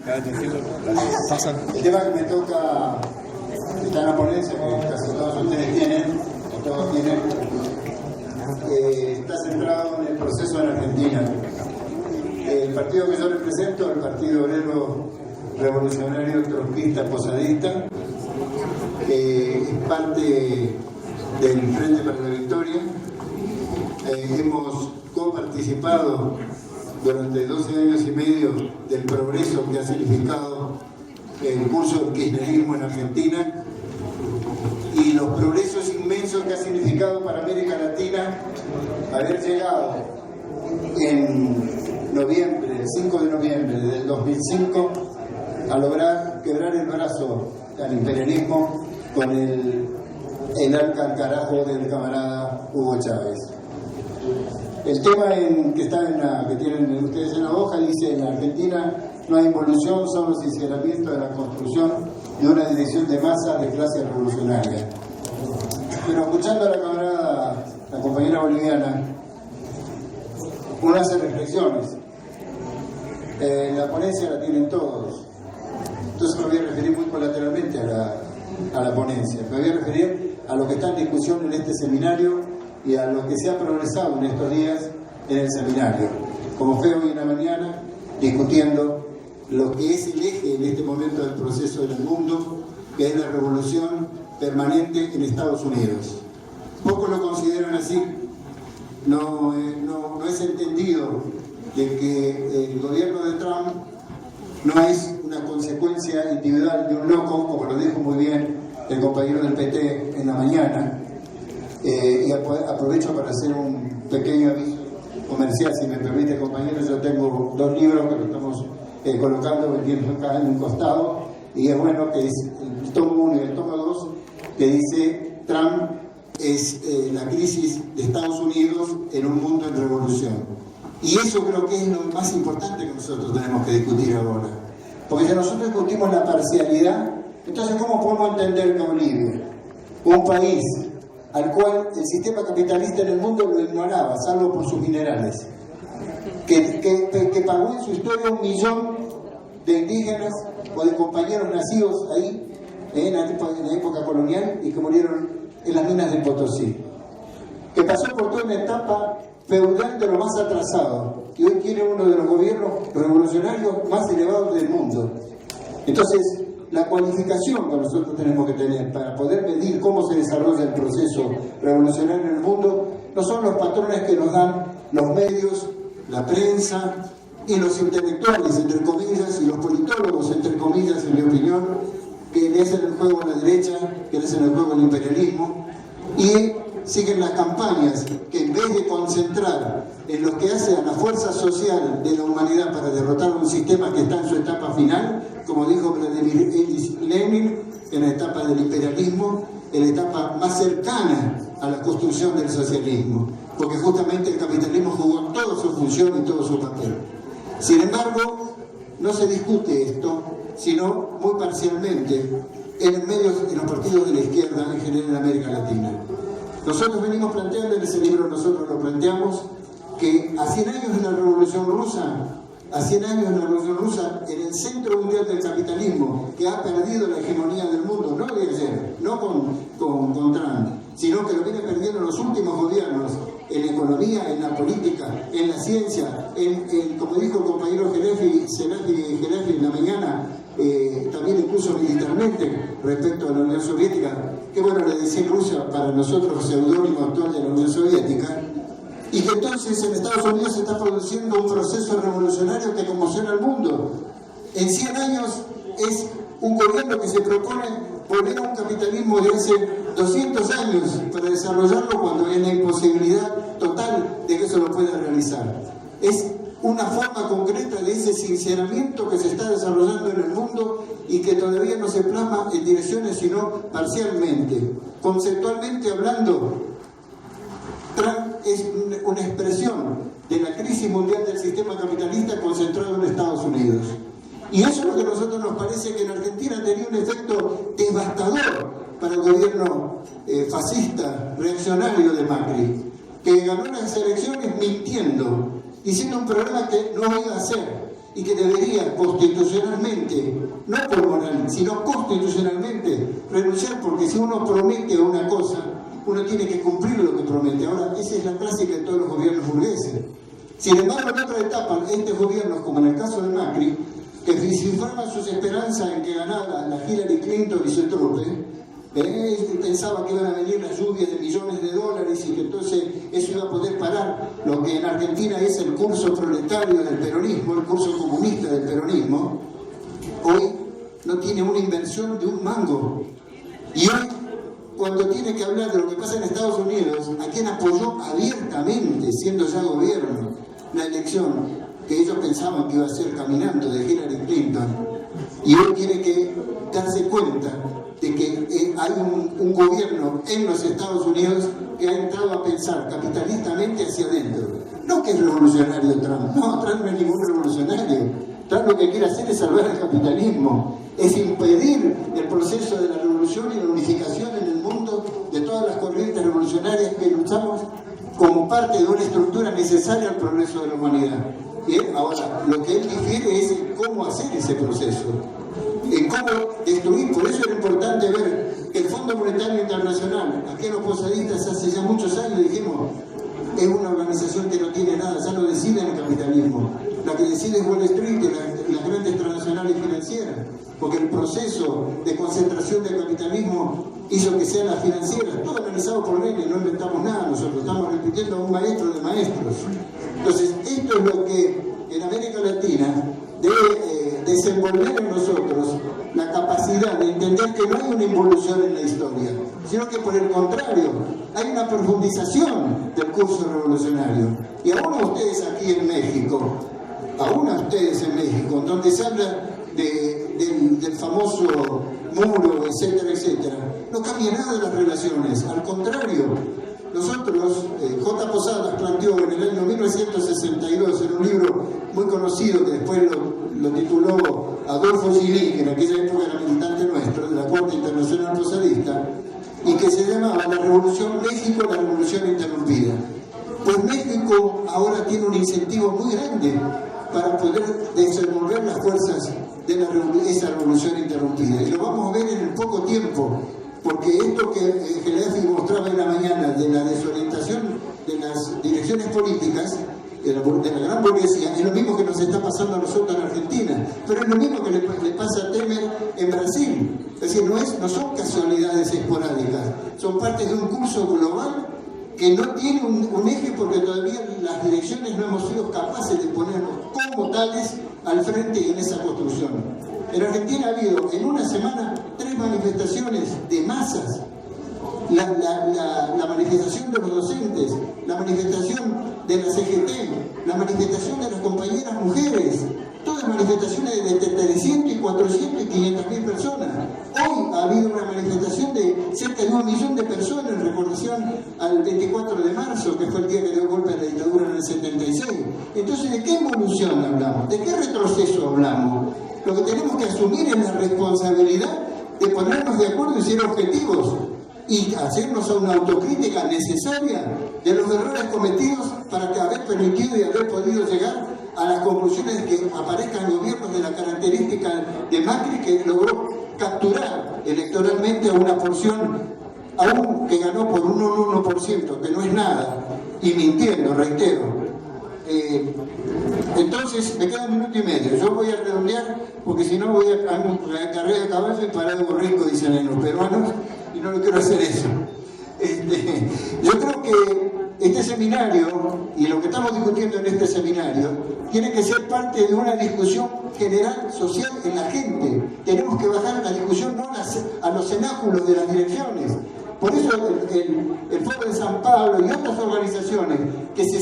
El tema que me toca está en la ponencia, que casi todos ustedes tienen, o todos tienen, está centrado en el proceso en Argentina. El partido que yo represento, el Partido Obrero Revolucionario Trotskista Posadista, es parte del Frente para la Victoria. Hemos coparticipado durante 12 años y medio del progreso que ha significado el curso del kirchnerismo en Argentina y los progresos inmensos que ha significado para América Latina haber llegado en noviembre, el 5 de noviembre del 2005, a lograr quebrar el brazo al imperialismo con el arca al carajo del camarada Hugo Chávez. El tema que tienen ustedes en la hoja dice: en Argentina no hay involución, solo sinceramiento de la construcción de una dirección de masa de clase revolucionaria. Pero escuchando a la camarada, la compañera boliviana, uno hace reflexiones. La ponencia la tienen todos, entonces me voy a referir muy colateralmente a la ponencia. Me voy a referir a lo que está en discusión en este seminario y a lo que se ha progresado en estos días en el seminario. Como fue hoy en la mañana, discutiendo lo que es el eje en este momento del proceso del mundo, que es la revolución permanente en Estados Unidos. Pocos lo consideran así. No es entendido de que el gobierno de Trump no es una consecuencia individual de un loco, como lo dijo muy bien el compañero del PT en la mañana. Y aprovecho para hacer un pequeño aviso comercial, si me permite, compañeros. Yo tengo 2 libros que lo estamos colocando, vendiendo acá en un costado, y es bueno que es el tomo 1 y el tomo 2, que dice: Trump es la crisis de Estados Unidos en un mundo en revolución. Y eso creo que es lo más importante que nosotros tenemos que discutir ahora, porque si nosotros discutimos la parcialidad, entonces ¿cómo podemos entender que Bolivia, un país al cual el sistema capitalista en el mundo lo ignoraba, salvo por sus minerales, que pagó en su historia 1 millón de indígenas o de compañeros nacidos ahí en la época colonial y que murieron en las minas del Potosí, que pasó por toda una etapa feudal de lo más atrasado y hoy tiene uno de los gobiernos revolucionarios más elevados del mundo? Entonces, la cualificación que nosotros tenemos que tener para poder medir cómo se desarrolla el proceso revolucionario en el mundo no son los patrones que nos dan los medios, la prensa y los intelectuales, entre comillas, y los politólogos, entre comillas, en mi opinión, que le hacen el juego a la derecha, que le hacen el juego al imperialismo, y siguen las campañas que, en vez de concentrar en lo que hace a la fuerza social de la humanidad para derrotar un sistema que está en su etapa final, como dijo Vladimir Ilich Lenin, en la etapa del imperialismo, en la etapa más cercana a la construcción del socialismo, porque justamente el capitalismo jugó toda su función y todo su papel. Sin embargo, no se discute esto, sino muy parcialmente en los partidos de la izquierda en general en América Latina. Nosotros venimos planteando, en ese libro nosotros lo planteamos, que a 100 años de la Revolución Rusa, en el centro mundial del capitalismo, que ha perdido la hegemonía del mundo, no de ayer, no con Trump, sino que lo viene perdiendo los últimos gobiernos, en la economía, en la política, en la ciencia, como dijo el compañero Gelefi en la mañana, también incluso militarmente respecto a la Unión Soviética, que bueno, le decía Rusia para nosotros seudónimo actual de la Unión Soviética, y que entonces en Estados Unidos se está produciendo un proceso revolucionario que conmociona al mundo. En 100 años es un gobierno que se propone volver a un capitalismo de hace 200 años para desarrollarlo cuando hay una imposibilidad total de que eso lo pueda realizar. Es una forma concreta de ese sinceramiento que se está desarrollando en el mundo y que todavía no se plasma en direcciones sino parcialmente. Conceptualmente hablando, Trump es una expresión de la crisis mundial del sistema capitalista concentrado en Estados Unidos. Y eso es lo que a nosotros nos parece que en Argentina tenía un efecto devastador para el gobierno fascista, reaccionario de Macri, que ganó las elecciones mintiendo, diciendo un programa que no iba a hacer, y que debería constitucionalmente, no por moral, sino constitucionalmente renunciar, porque si uno promete una cosa, uno tiene que cumplir lo que promete. Ahora, esa es la clásica de todos los gobiernos burgueses. Sin embargo, en otra etapa, estos gobiernos, como en el caso de Macri, que cifraban sus esperanzas en que ganara la Hillary Clinton y su trupe, pensaba que iban a venir las lluvias de millones de dólares y que entonces eso iba a poder parar lo que en Argentina es el curso proletario del peronismo, el curso comunista del peronismo. Hoy no tiene una inversión de un mango. Y hoy, cuando tiene que hablar de lo que pasa en Estados Unidos, a quien apoyó abiertamente, siendo ya gobierno, la elección que ellos pensaban que iba a ser caminando de Hillary Clinton, y hoy tiene que darse cuenta de que hay un gobierno en los Estados Unidos que ha entrado a pensar capitalistamente hacia adentro. No que es revolucionario Trump, no, Trump no es ningún revolucionario. Trump lo que quiere hacer es salvar el capitalismo, es impedir el proceso de la revolución y la unificación en el mundo de todas las corrientes revolucionarias que luchamos como parte de una estructura necesaria al progreso de la humanidad. Bien, ahora, lo que él difiere es cómo hacer ese proceso, en cómo destruir. Por eso era importante ver que el Fondo Monetario Internacional, aquí los posadistas hace ya muchos años dijimos, es una organización que no tiene nada, ya no decide en el capitalismo. La que decide es Wall Street y las grandes transnacionales financieras, porque el proceso de concentración del capitalismo hizo que sean las financieras, todo organizado por Lenin, no inventamos nada nosotros, estamos repitiendo a un maestro de maestros. Entonces, esto es lo que en América Latina debe desenvolver en nosotros la capacidad de entender que no hay una involución en la historia, sino que por el contrario, hay una profundización del curso revolucionario. Y aún a ustedes aquí en México, donde se habla del famoso muro, etcétera, etcétera, no cambia nada de las relaciones, al contrario. Nosotros, J. Posadas planteó en el año 1962, en un libro muy conocido que después lo tituló Adolfo Gilí, que en aquella época era militante nuestro, de la Corte Internacional Posadista, y que se llamaba La Revolución México, la Revolución Interrumpida. Pues México ahora tiene un incentivo muy grande para poder desenvolver las fuerzas de esa revolución interrumpida. Y lo vamos a ver en el poco tiempo, porque esto que Geleazzi mostraba en la mañana de la desorientación de las direcciones políticas, de la gran burguesía, es lo mismo que nos está pasando a nosotros en Argentina, pero es lo mismo que le pasa a Temer en Brasil. Es decir, no son casualidades esporádicas, son parte de un curso global que no tiene un eje, porque todavía las direcciones no hemos sido capaces de ponernos como tales al frente en esa construcción. En Argentina ha habido en una semana 3 manifestaciones de masas. La manifestación de los docentes, la manifestación de la CGT, la manifestación de las compañeras mujeres, todas manifestaciones de 300 y 400 y 500.000 personas. Hoy ha habido una manifestación de cerca de 1 millón de personas en recordación al 24 de marzo, que fue el día que dio golpe a la dictadura en el 76. Entonces, ¿de qué evolución hablamos? ¿De qué retroceso hablamos? Lo que tenemos que asumir es la responsabilidad de ponernos de acuerdo y ser objetivos y hacernos una autocrítica necesaria de los errores cometidos para que haber permitido y haber podido llegar a las conclusiones de que aparezcan gobiernos de la característica de Macri, que logró capturar electoralmente a una porción, aún que ganó por un 1%, que no es nada, y mintiendo, reitero. Entonces, me queda 1 minuto y medio. Yo voy a redondear, porque si no voy a carrera de caballo y parado borrico, dicen los peruanos, y no lo quiero hacer eso. Yo creo que este seminario, y lo que estamos discutiendo en este seminario, tiene que ser parte de una discusión general, social en la gente. Tenemos que bajar la discusión no a los cenáculos de las direcciones. Por eso el Foro de San Pablo y otras organizaciones que se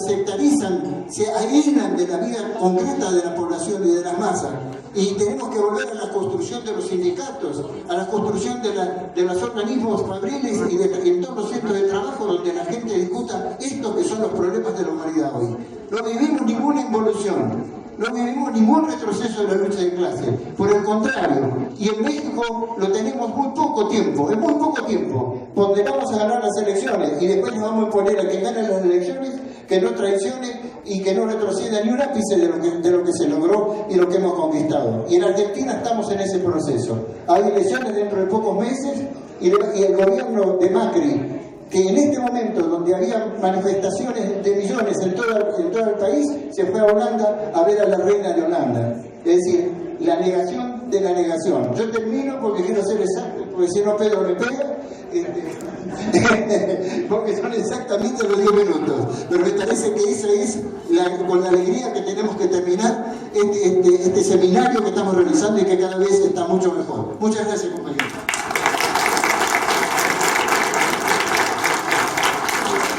sectarizan, se aíslan de la vida concreta de la población y de las masas. Y tenemos que volver a la construcción de los sindicatos, a la construcción de los organismos fabriles y en todos los centros de trabajo donde la gente discuta estos que son los problemas de la humanidad hoy. No vivimos ninguna involución. No vivimos ningún retroceso de la lucha de clase, por el contrario, y en México lo tenemos muy poco tiempo, en muy poco tiempo, donde vamos a ganar las elecciones y después nos vamos a imponer a quien gane las elecciones que no traicione y que no retroceda ni un ápice de lo que se logró y lo que hemos conquistado. Y en Argentina estamos en ese proceso. Hay elecciones dentro de pocos meses y el gobierno de Macri, que en este momento donde había manifestaciones de millones en todo el país, se fue a Holanda a ver a la reina de Holanda. Es decir, la negación de la negación. Yo termino porque quiero ser exacto, porque si no Pedro me pega, porque son exactamente los 10 minutos. Pero me parece que esa es con la alegría que tenemos que terminar este seminario que estamos realizando y que cada vez está mucho mejor. Muchas gracias, compañeros.